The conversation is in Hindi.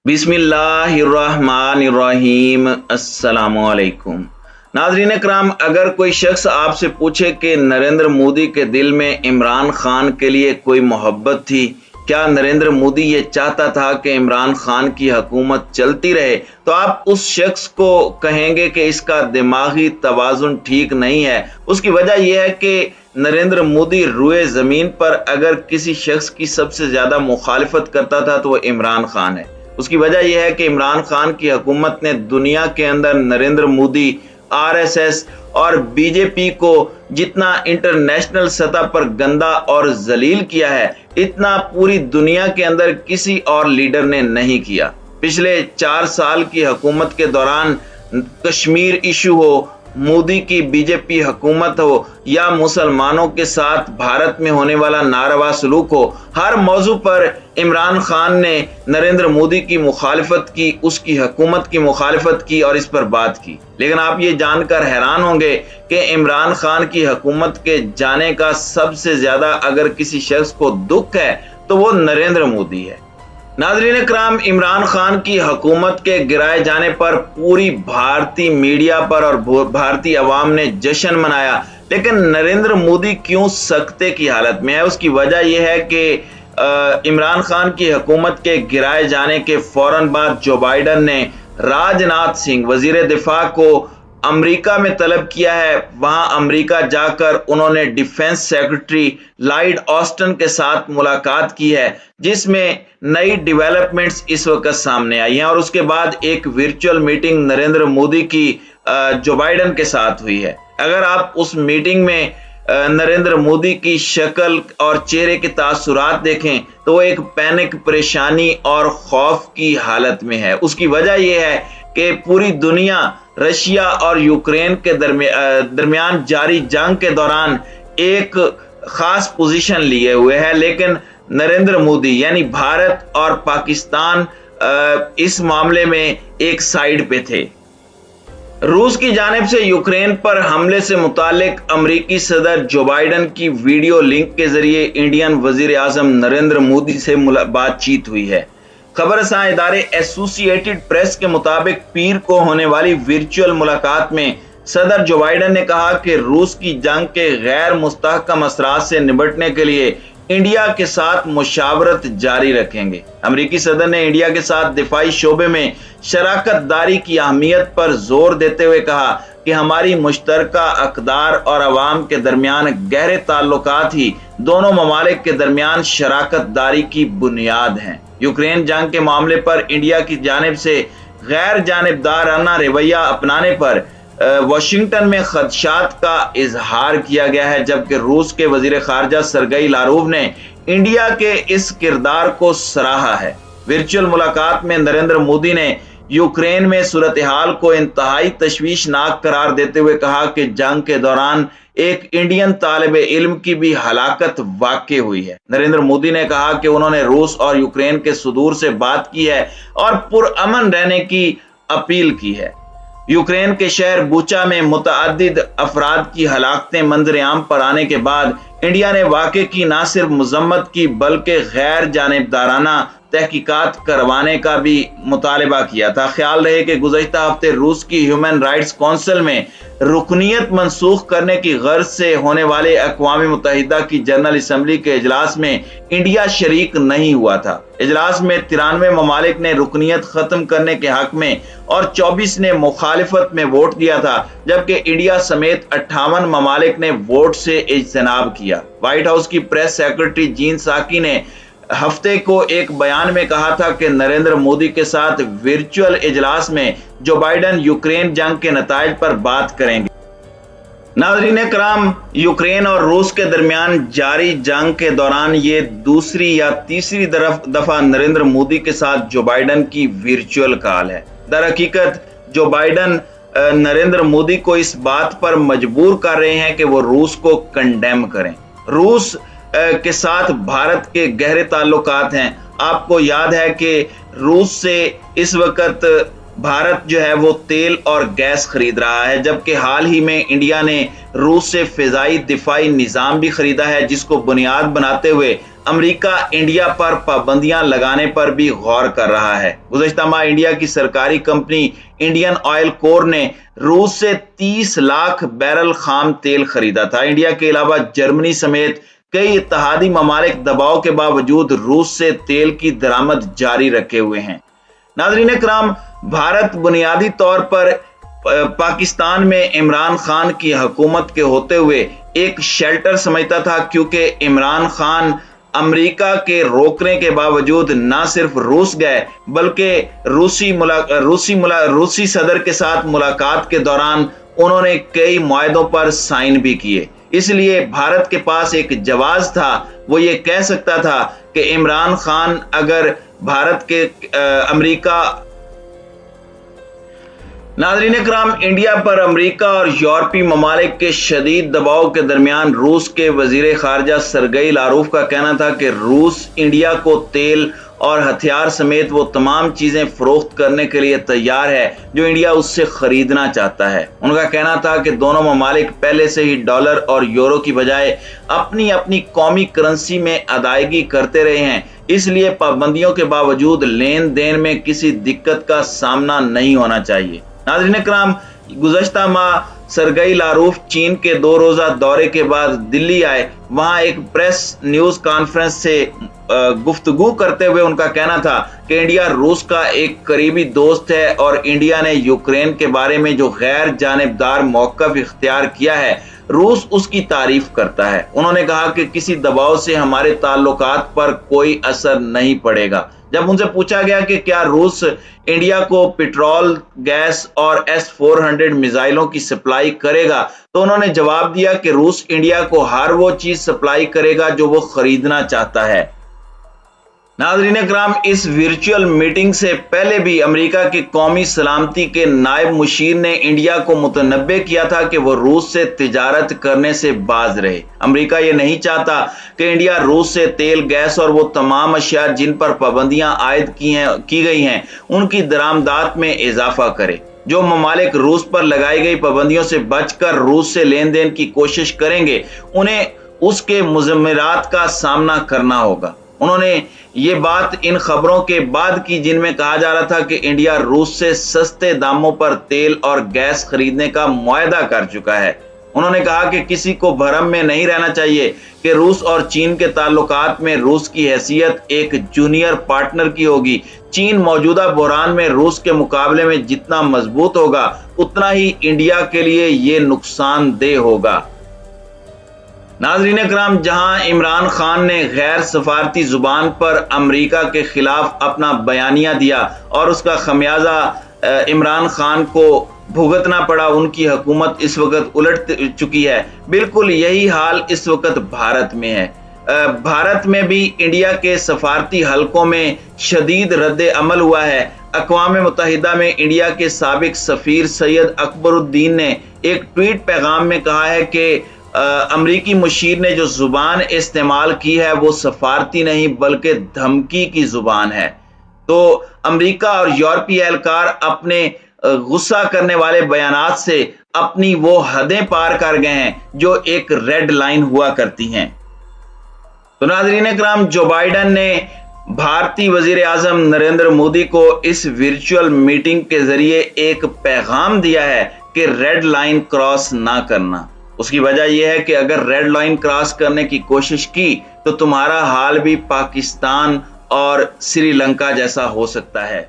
बिस्मिल्लाहिर्रहमानिर्रहीम। अस्सलामुअलैकुम। नाज़रीन कराम, अगर कोई शख्स आपसे पूछे कि नरेंद्र मोदी के दिल में इमरान खान के लिए कोई मोहब्बत थी, क्या नरेंद्र मोदी ये चाहता था कि इमरान खान की हुकूमत चलती रहे, तो आप उस शख्स को कहेंगे कि इसका दिमागी तवाज़ुन ठीक नहीं है। उसकी वजह यह है कि नरेंद्र मोदी रुए ज़मीन पर अगर किसी शख्स की सबसे ज़्यादा मुखालिफत करता था तो वो इमरान खान है। उसकी वजह यह है कि इमरान खान की हुकूमत ने दुनिया के अंदर नरेंद्र मोदी, आरएसएस और बीजेपी को जितना इंटरनेशनल सतह पर गंदा और जलील किया है, इतना पूरी दुनिया के अंदर किसी और लीडर ने नहीं किया। पिछले 4 साल की हुकूमत के दौरान कश्मीर इशू हो, मोदी की बीजेपी हुकूमत हो या मुसलमानों के साथ भारत में होने वाला नारवा सलूक हो, हर मौजू पर इमरान खान ने नरेंद्र मोदी की मुखालिफत की, उसकी हुकूमत की मुखालिफत की और इस पर बात की। लेकिन आप ये जानकर हैरान होंगे कि इमरान खान की हुकूमत के जाने का सबसे ज्यादा अगर किसी शख्स को दुख है तो वो नरेंद्र मोदी है। नाज़रीन कराम, इमरान खान की हुकूमत के गिराए जाने पर पूरी भारतीय मीडिया पर और भारतीय अवाम ने जश्न मनाया, लेकिन नरेंद्र मोदी क्यों सकते की हालत में है? उसकी वजह यह है कि इमरान खान की हुकूमत के गिराए जाने के फौरन बाद जो बाइडन ने राजनाथ सिंह वजीर दिफा को अमेरिका में तलब किया है। वहां अमेरिका जाकर उन्होंने डिफेंस सेक्रेटरी लॉयड ऑस्टिन के साथ मुलाकात की है, जिसमें नई डेवलपमेंट्स इस वक्त सामने आई हैं और उसके बाद एक वर्चुअल मीटिंग नरेंद्र मोदी की जो बाइडन के साथ हुई है। अगर आप उस मीटिंग में नरेंद्र मोदी की शक्ल और चेहरे के तासुरात देखें तो वो एक पैनिक, परेशानी और खौफ की हालत में है। उसकी वजह यह है कि पूरी दुनिया रशिया और यूक्रेन के दरमियान जारी जंग के दौरान एक खास पोजीशन लिए हुए है, लेकिन नरेंद्र मोदी यानी भारत और पाकिस्तान इस मामले में एक साइड पे थे। रूस की जानिब से यूक्रेन पर हमले से मुतालिक अमरीकी सदर जो बाइडन की वीडियो लिंक के जरिए इंडियन वजीर आजम नरेंद्र मोदी से बातचीत हुई है। खबरसां इदारे एसोसिएटेड प्रेस के मुताबिक पीर को होने वाली वर्चुअल मुलाकात में सदर जो बाइडन ने कहा कि रूस की जंग के गैर मुस्तहकम असरात से निपटने के लिए इंडिया के साथ मुशावरत जारी रखेंगे। अमेरिकी सदर ने इंडिया के साथ दिफाई शोबे में शराकत दारी की अहमियत पर जोर देते हुए कहा कि हमारी मुश्तरका अक़दार और अवाम के दरमियान गहरे ताल्लुकात ही दोनों ममालिक के दरमियान शराकत दारी की बुनियाद हैं। यूक्रेन जंग के मामले पर इंडिया की जानिब से गैर जानिबदाराना रवैया अपनाने पर वाशिंगटन में खदशात का इजहार किया गया है, जबकि रूस के वजीर खारजा सरगई लारोव ने इंडिया के इस किरदार को सराहा है। वर्चुअल मुलाकात में नरेंद्र मोदी ने यूक्रेन में सूरत हाल को इंतहाई तशवीशनाक करार देते हुए कहा कि जंग के दौरान एक इंडियन तालिब इल्म की भी हलाकत वाक़ई हुई है। नरेंद्र मोदी ने कहा कि उन्होंने रूस और यूक्रेन के सुदूर से बात की है और पुरअमन रहने की अपील की है। यूक्रेन के शहर बुचा में मुतअद्दिद अफराद की हलाकतें मंजर-ए-आम पर आने के बाद इंडिया ने वाक़े की न सिर्फ मजम्मत की बल्कि गैर जानिबदाराना तहकीकात करवाने का भी मुतालबा किया था। ख्याल रहे कि गुज़श्ता हफ्ते रूस की ह्यूमन राइट्स काउंसिल में रुकनीत मनसूख करने की गर्ज से होने वाले अक़वाम मुत्तहिदा की जनरल असम्बली के इजलास में इंडिया शरीक नहीं हुआ था। इजलास में 93 ममालिक ने रुकनीत खत्म करने के हक में और 24 ने मुखालिफत में वोट दिया था, जबकि इंडिया समेत 58 ममालिक ने वोट से इज्तनाब किया। व्हाइट हाउस की प्रेस सेक्रेटरी जीन साकी ने हफ्ते को एक बयान में कहा था कि नरेंद्र मोदी के साथ वर्चुअल इजलास में जो बाइडन यूक्रेन जंग के नताइज पर बात करेंगे। नाज़रीन कराम, यूक्रेन और रूस के दरमियान जारी जंग के दौरान ये दूसरी या तीसरी दफा नरेंद्र मोदी के साथ जो बाइडन की वर्चुअल कॉल है। दर हकीकत जो बाइडन नरेंद्र मोदी को इस बात पर मजबूर कर रहे हैं कि वो रूस को कंडेम करें। रूस के साथ भारत के गहरे ताल्लुकात हैं। आपको याद है कि रूस से इस वक्त भारत जो है वो तेल और गैस खरीद रहा है, जबकि हाल ही में इंडिया ने रूस से फिजाई दिफाई निज़ाम भी खरीदा है, जिसको बुनियाद बनाते हुए अमेरिका इंडिया पर पाबंदियां लगाने पर भी गौर कर रहा है। गुज़श्ता माह इंडिया की सरकारी कंपनी इंडियन ऑयल कोर ने रूस से 30 लाख बैरल खाम तेल खरीदा था। इंडिया के अलावा जर्मनी समेत कई इत्तेहादी ममालिक दबाव के बावजूद रूस से तेल की दरामद जारी रखे हुए हैं। नाज़रीन किराम, भारत बुनियादी तौर पर पाकिस्तान में इमरान खान की हुकूमत के होते हुए एक शेल्टर समझता था, क्योंकि इमरान खान अमेरिका के रोकने के बावजूद ना सिर्फ रूस गए बल्कि रूसी सदर के साथ मुलाकात के दौरान उन्होंने कई मुआहदों पर साइन भी किए। इसलिए भारत के पास एक जवाब था, वो ये कह सकता था कि इमरान खान अगर भारत के अमेरिका नाज़रीन किराम, इंडिया पर अमेरिका और यूरोपीय ममालिक के शदीद दबाव के दरमियान रूस के वजीर खारजा सरगई लारूफ का कहना था कि रूस इंडिया को तेल और हथियार समेत वो तमाम चीजें फरोख्त करने के लिए तैयार है जो इंडिया उससे खरीदना चाहता है। उनका कहना था कि दोनों ममालिक पहले से ही डॉलर और यूरो की बजाय अपनी अपनी कौमी करेंसी में अदायगी करते रहे हैं, इसलिए पाबंदियों के बावजूद लेन देन में किसी दिक्कत का सामना नहीं होना चाहिए। नाज़रीन किराम, गुज़श्ता माह सरगई लारूफ चीन के 2 रोज़ा दौरे के बाद दिल्ली आए। वहां एक प्रेस न्यूज कॉन्फ्रेंस से गुफ्तगू करते हुए उनका कहना था कि इंडिया रूस का एक करीबी दोस्त है और इंडिया ने यूक्रेन के बारे में जो गैर जानिबदार मौक़िफ़ इख्तियार किया है, रूस उसकी तारीफ करता है। उन्होंने कहा कि किसी दबाव से हमारे ताल्लुकात पर कोई असर नहीं पड़ेगा। जब उनसे पूछा गया कि क्या रूस इंडिया को पेट्रोल, गैस और S-400 मिसाइलों की सप्लाई करेगा, तो उन्होंने जवाब दिया कि रूस इंडिया को हर वो चीज सप्लाई करेगा जो वो खरीदना चाहता है। नाज़रीन किराम, इस वर्चुअल मीटिंग से पहले भी अमेरिका की कौमी सलामती के नायब मुशीर ने इंडिया को मुतनब्बे किया था कि वो रूस से तिजारत करने से बाज रहे। अमेरिका ये नहीं चाहता कि इंडिया रूस से तेल, गैस और वो तमाम अशिया जिन पर पाबंदियां आयद की गई हैं उनकी दरामदात में इजाफा करे। जो ममालिक रूस पर लगाई गई पाबंदियों से बचकर रूस से लेन देन की कोशिश करेंगे, उन्हें उसके मुज़म्मिरात का सामना करना होगा। उन्होंने ये बात इन खबरों के बाद की जिनमें कहा जा रहा था कि इंडिया रूस से सस्ते दामों पर तेल और गैस खरीदने का मुआहदा कर चुका है। उन्होंने कहा कि किसी को भरम में नहीं रहना चाहिए कि रूस और चीन के ताल्लुकात में रूस की हैसियत एक जूनियर पार्टनर की होगी। चीन मौजूदा बहरान में रूस के मुकाबले में जितना मजबूत होगा, उतना ही इंडिया के लिए ये नुकसानदेह होगा। नाज़रीन किराम, जहां इमरान खान ने गैर सफारती जुबान पर अमेरिका के खिलाफ अपना बयानिया दिया और उसका खमियाजा इमरान खान को भुगतना पड़ा, उनकी हुकूमत इस वक्त उलट चुकी है। बिल्कुल यही हाल इस वक्त भारत में है। भारत में भी इंडिया के सफारती हलकों में शदीद रद्द अमल हुआ है। अक़वाम मुत्तहिदा में इंडिया के साबिक सफीर सैयद अकबरुद्दीन ने एक ट्वीट पैगाम में कहा है कि अमरीकी मुशीर ने जो जुबान इस्तेमाल की है वो सफारती नहीं बल्कि धमकी की जुबान है। तो अमरीका और यूरोपीय एहलकार अपने गुस्सा करने वाले बयानात से अपनी वो हदें पार कर गए हैं जो एक रेड लाइन हुआ करती हैं। तो नाज़रीन किराम, जो बाइडेन ने भारतीय वजीर आजम नरेंद्र मोदी को इस वर्चुअल मीटिंग के जरिए एक पैगाम दिया है कि रेड लाइन क्रॉस ना करना। उसकी वजह यह है कि अगर रेड लाइन क्रॉस करने की कोशिश की तो तुम्हारा हाल भी पाकिस्तान और श्रीलंका जैसा हो सकता है।